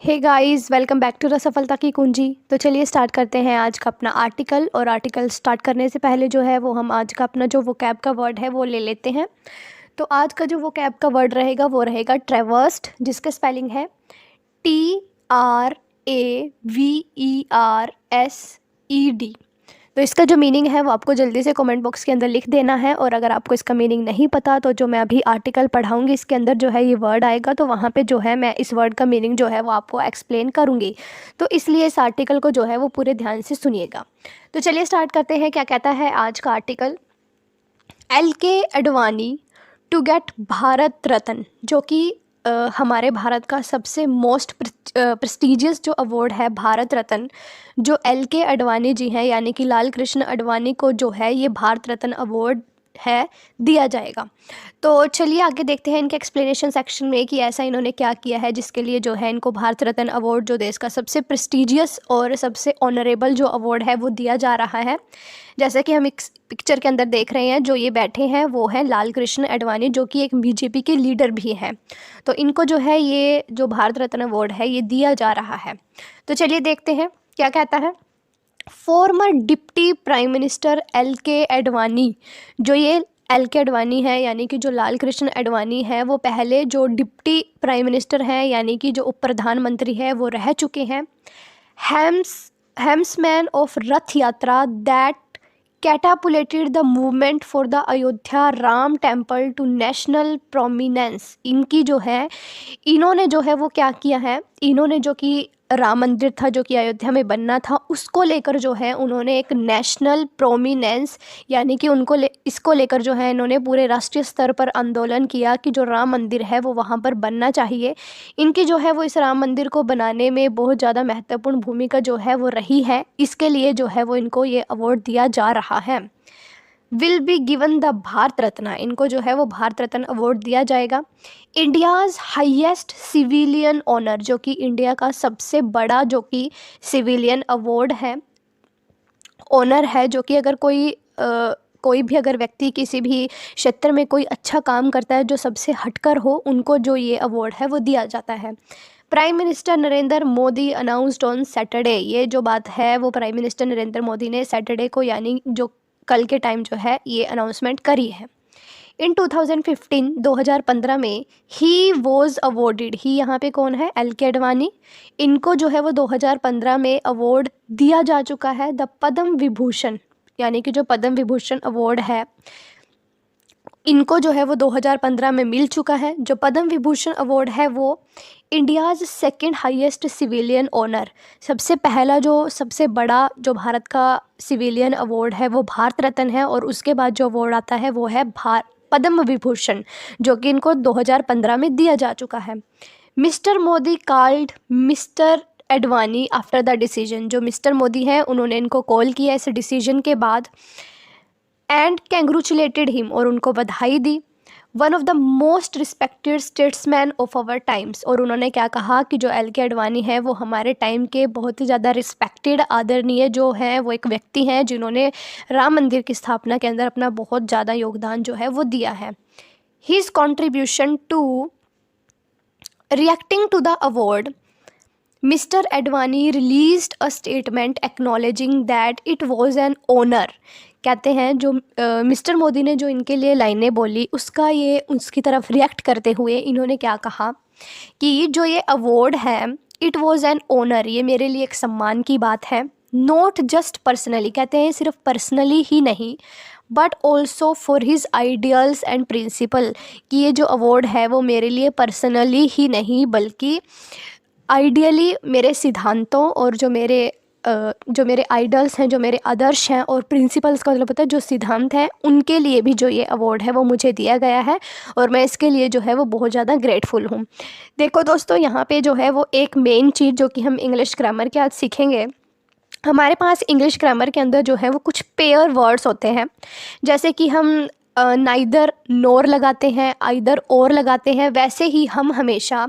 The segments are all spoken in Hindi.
Hey guys, welcome back to the सफलता की कुंजी। तो चलिए स्टार्ट करते हैं आज का अपना आर्टिकल। और आर्टिकल स्टार्ट करने से पहले जो है वो हम आज का अपना जो वोकैब का वर्ड है वो ले लेते हैं। तो आज का जो वोकैब का वर्ड रहेगा वो रहेगा ट्रैवर्स्ड, जिसका स्पेलिंग है TRAVERSED। तो इसका जो मीनिंग है वो आपको जल्दी से कमेंट बॉक्स के अंदर लिख देना है। और अगर आपको इसका मीनिंग नहीं पता तो जो मैं अभी आर्टिकल पढ़ाऊंगी इसके अंदर जो है ये वर्ड आएगा, तो वहाँ पे जो है मैं इस वर्ड का मीनिंग जो है वो आपको एक्सप्लेन करूँगी। तो इसलिए इस आर्टिकल को जो है वो पूरे ध्यान से सुनिएगा। तो चलिए स्टार्ट करते हैं। क्या कहता है आज का article? LK Advani to get Bharat Ratna, जो कि हमारे भारत का सबसे मोस्ट प्रेस्टिजियस जो अवार्ड है भारत रत्न, जो LK अडवाणी जी हैं यानी कि लाल कृष्ण अडवाणी को जो है ये भारत रत्न अवार्ड है दिया जाएगा। तो चलिए आगे देखते हैं इनके एक्सप्लेनेशन सेक्शन में कि ऐसा इन्होंने क्या किया है जिसके लिए जो है इनको भारत रत्न अवार्ड, जो देश का सबसे प्रेस्टिजियस और सबसे ऑनरेबल जो अवार्ड है वो दिया जा रहा है। जैसे कि हम एक पिक्चर के अंदर देख रहे हैं, जो ये बैठे हैं वो है लाल कृष्ण अडवाणी, जो कि एक BJP के लीडर भी हैं। तो इनको जो है ये जो भारत रत्न अवार्ड है ये दिया जा रहा है। तो चलिए देखते हैं क्या कहता है। Farmer deputy prime minister LK Advani, जो ये LK अडवाणी है यानी कि जो लाल कृष्ण अडवाणी है वो पहले जो डिप्टी प्राइम मिनिस्टर हैं यानी कि जो उप प्रधानमंत्री है वो रह चुके हैं। हेम्समैन of Rath Yatra that catapulted the movement for the Ayodhya Ram temple to national prominence. इनकी जो है इन्होंने जो है वो क्या किया है, इन्होंने जो कि राम मंदिर था जो कि अयोध्या में बनना था उसको लेकर जो है उन्होंने एक नेशनल प्रोमिनेंस यानी कि इसको लेकर जो है इन्होंने पूरे राष्ट्रीय स्तर पर आंदोलन किया कि जो राम मंदिर है वो वहाँ पर बनना चाहिए। इनकी जो है वो इस राम मंदिर को बनाने में बहुत ज़्यादा महत्वपूर्ण भूमिका जो है वो रही है। इसके लिए जो है वो इनको ये अवार्ड दिया जा रहा है। Will be given the Bharat Ratna, इनको जो है वो भारत रत्न अवार्ड दिया जाएगा। इंडियाज़ हाईएस्ट सिविलियन ऑनर, जो कि इंडिया का सबसे बड़ा जो कि सिविलियन अवार्ड है, ऑनर है, जो कि अगर कोई भी अगर व्यक्ति किसी भी क्षेत्र में कोई अच्छा काम करता है जो सबसे हटकर हो, उनको जो ये अवार्ड है वो दिया जाता है। Prime minister Narendra Modi announced on Saturday, ये जो बात है वो प्राइम मिनिस्टर नरेंद्र मोदी ने सैटरडे को यानी जो कल के टाइम जो है ये अनाउंसमेंट करी है। इन 2015 में ही वॉज अवॉर्डेड, ही यहाँ पे कौन है? LK अडवाणी। इनको जो है वो 2015 में अवार्ड दिया जा चुका है द पद्म विभूषण, यानी कि जो पद्म विभूषण अवार्ड है इनको जो है वो 2015 में मिल चुका है। जो पद्म विभूषण अवार्ड है वो India's second highest civilian honour, सबसे पहला जो सबसे बड़ा जो भारत का सिविलियन अवार्ड है वो भारत रत्न है। और उसके बाद जो अवार्ड आता है वो है पद्म विभूषण, जो कि इनको 2015 में दिया जा चुका है। Mister Modi called mister Advani after the decision, जो मिस्टर मोदी हैं उन्होंने इनको कॉल किया इस डिसीजन के बाद। एंड कैंग्रेचुलेटेड हिम, और उनको बधाई दी। One of the most respected statesman of our times, और उन्होंने क्या कहा कि जो LK अडवाणी है वो हमारे टाइम के बहुत ही ज़्यादा रिस्पेक्टेड आदरणीय जो हैं वो एक व्यक्ति हैं जिन्होंने राम मंदिर की स्थापना के अंदर अपना बहुत ज़्यादा योगदान जो है वो दिया है। His contribution to reacting to the award, mister Advani released a statement acknowledging that it was an honour. कहते हैं जो मिस्टर मोदी ने जो इनके लिए लाइनें बोली उसकी तरफ रिएक्ट करते हुए इन्होंने क्या कहा कि जो ये अवार्ड है इट वॉज एन ऑनर, ये मेरे लिए एक सम्मान की बात है। नॉट जस्ट पर्सनली, कहते हैं सिर्फ पर्सनली ही नहीं but also for his ideals and principle, कि ये जो अवार्ड है वो मेरे लिए पर्सनली ही नहीं बल्कि आइडियली मेरे सिद्धांतों और जो मेरे आइडल्स हैं, जो मेरे आदर्श हैं, और प्रिंसिपल्स का मतलब पता है जो सिद्धांत हैं, उनके लिए भी जो ये अवार्ड है वो मुझे दिया गया है और मैं इसके लिए जो है वो बहुत ज़्यादा ग्रेटफुल हूँ। देखो दोस्तों, यहाँ पे जो है वो एक मेन चीज़ जो कि हम इंग्लिश ग्रामर के आज सीखेंगे, हमारे पास इंग्लिश ग्रामर के अंदर जो है वो कुछ पेयर वर्ड्स होते हैं। जैसे कि हम नाइदर नोर लगाते हैं, आइदर और लगाते हैं, वैसे ही हम हमेशा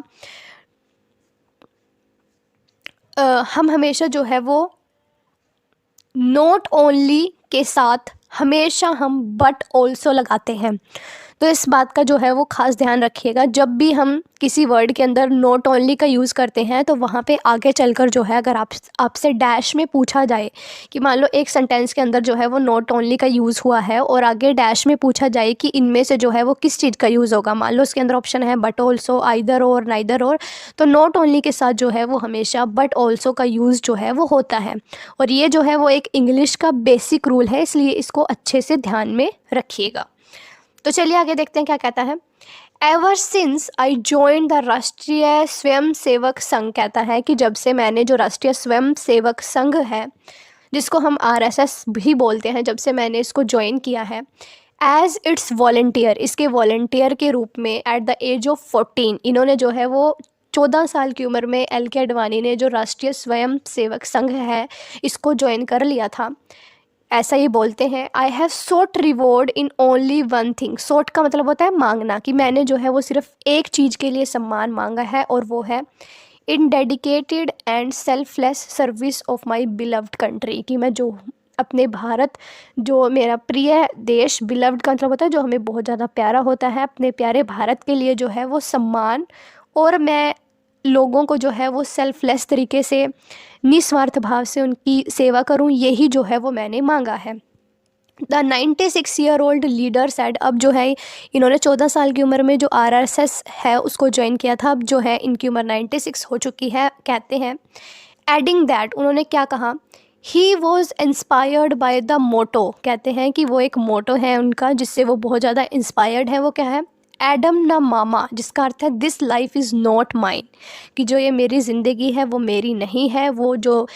जो है वो नॉट ओनली के साथ हमेशा हम बट ऑल्सो लगाते हैं। तो इस बात का जो है वो ख़ास ध्यान रखिएगा, जब भी हम किसी वर्ड के अंदर नॉट ओनली का यूज़ करते हैं तो वहाँ पे आगे चलकर जो है अगर आपसे डैश में पूछा जाए कि मान लो एक सेंटेंस के अंदर जो है वो नॉट ओनली का यूज़ हुआ है और आगे डैश में पूछा जाए कि इनमें से जो है वो किस चीज़ का यूज़ होगा, मान लो उसके अंदर ऑप्शन है बट ऑल्सो, आइदर और, नाइदर और, तो नॉट ओनली के साथ जो है वो हमेशा बट ऑल्सो का यूज़ जो है वो होता है। और ये जो है वो एक इंग्लिश का बेसिक रूल है, इसलिए इसको अच्छे से ध्यान में रखिएगा। तो चलिए आगे देखते हैं क्या कहता है। Ever since I join the राष्ट्रीय स्वयं सेवक संघ, कहता है कि जब से मैंने जो राष्ट्रीय स्वयं सेवक संघ है, जिसको हम RSS भी बोलते हैं, जब से मैंने इसको ज्वाइन किया है एज इट्स वॉल्टियर, इसके वॉल्टियर के रूप में, एट द एज ऑफ 14, इन्होंने जो है वो 14 साल की उम्र में LK आडवाणी ने जो राष्ट्रीय स्वयं सेवक संघ है इसको ज्वाइन कर लिया था। ऐसा ही बोलते हैं, I have sought reward in only one thing. Sought का मतलब होता है मांगना, कि मैंने जो है वो सिर्फ एक चीज़ के लिए सम्मान मांगा है और वो है in dedicated and selfless service of my beloved country, कि मैं जो अपने भारत, जो मेरा प्रिय देश, बिलव्ड का मतलब होता है जो हमें बहुत ज़्यादा प्यारा होता है, अपने प्यारे भारत के लिए जो है वो सम्मान, और मैं लोगों को जो है वो सेल्फलेस तरीके से, निस्वार्थ भाव से उनकी सेवा करूं, यही जो है वो मैंने मांगा है। द 96-year-old लीडर सेड, अब जो है इन्होंने 14 साल की उम्र में जो RSS है उसको ज्वाइन किया था, अब जो है इनकी उम्र 96 हो चुकी है, कहते हैं एडिंग दैट, उन्होंने क्या कहा, he was inspired by the motto, कहते हैं कि वो एक मोटो है उनका जिससे वो बहुत ज़्यादा इंस्पायर्ड है। वो क्या है, एडम न मामा, जिसका अर्थ है this life is not mine, कि जो ये मेरी ज़िंदगी है वो मेरी नहीं है, वो जो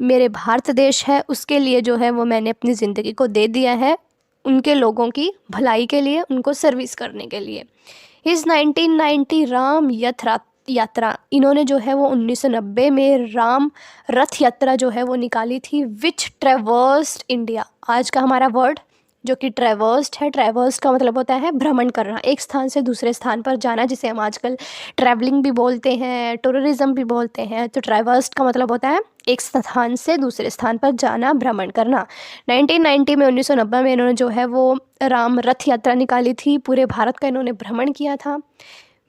मेरे भारत देश है उसके लिए जो है वो मैंने अपनी ज़िंदगी को दे दिया है, उनके लोगों की भलाई के लिए, उनको सर्विस करने के लिए। हिज 1990 राम यात्रा, इन्होंने जो है वो 1990 में राम रथ यात्रा जो है वो निकाली थी, विच ट्रेवर्स्ड इंडिया, आज का हमारा वर्ड जो कि ट्रेवर्स्ड है, ट्रेवर्स्ड का मतलब होता है भ्रमण करना, एक स्थान से दूसरे स्थान पर जाना, जिसे हम आजकल ट्रैवलिंग भी बोलते हैं, टूरिज्म भी बोलते हैं। तो ट्रेवर्स्ड का मतलब होता है एक स्थान से दूसरे स्थान पर जाना, भ्रमण करना। 1990 में, 1990 में इन्होंने जो है वो राम रथ यात्रा निकाली थी, पूरे भारत का इन्होंने भ्रमण किया था।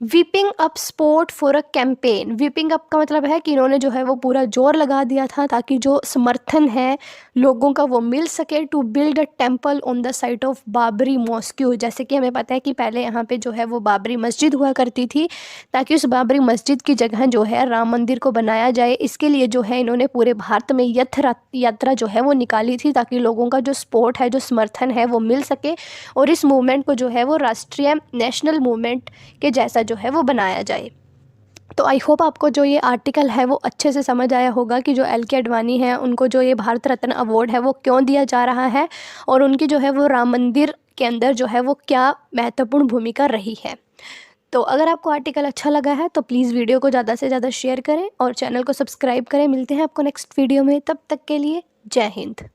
Whipping up support for a campaign, whipping up का मतलब है कि इन्होंने जो है वो पूरा जोर लगा दिया था ताकि जो समर्थन है लोगों का वो मिल सके, to build a temple on the site of Babri mosque, जैसे कि हमें पता है कि पहले यहाँ पे जो है वो बाबरी मस्जिद हुआ करती थी, ताकि उस बाबरी मस्जिद की जगह जो है राम मंदिर को बनाया जाए, इसके लिए जो है इन्होंने पूरे भारत में यात्रा जो है वो निकाली थी, ताकि लोगों का जो सपोर्ट है, जो समर्थन है वो मिल सके और इस मूवमेंट को जो है वो राष्ट्रीय नेशनल मूवमेंट के जैसा जो है वो बनाया जाए। तो आई होप आपको जो ये आर्टिकल है वो अच्छे से समझ आया होगा कि जो LK आडवाणी हैं उनको जो ये भारत रत्न अवार्ड है वो क्यों दिया जा रहा है और उनकी जो है वो राम मंदिर के अंदर जो है वो क्या महत्वपूर्ण भूमिका रही है। तो अगर आपको आर्टिकल अच्छा लगा है तो प्लीज़ वीडियो को ज़्यादा से ज़्यादा शेयर करें और चैनल को सब्सक्राइब करें। मिलते हैं आपको नेक्स्ट वीडियो में, तब तक के लिए जय हिंद।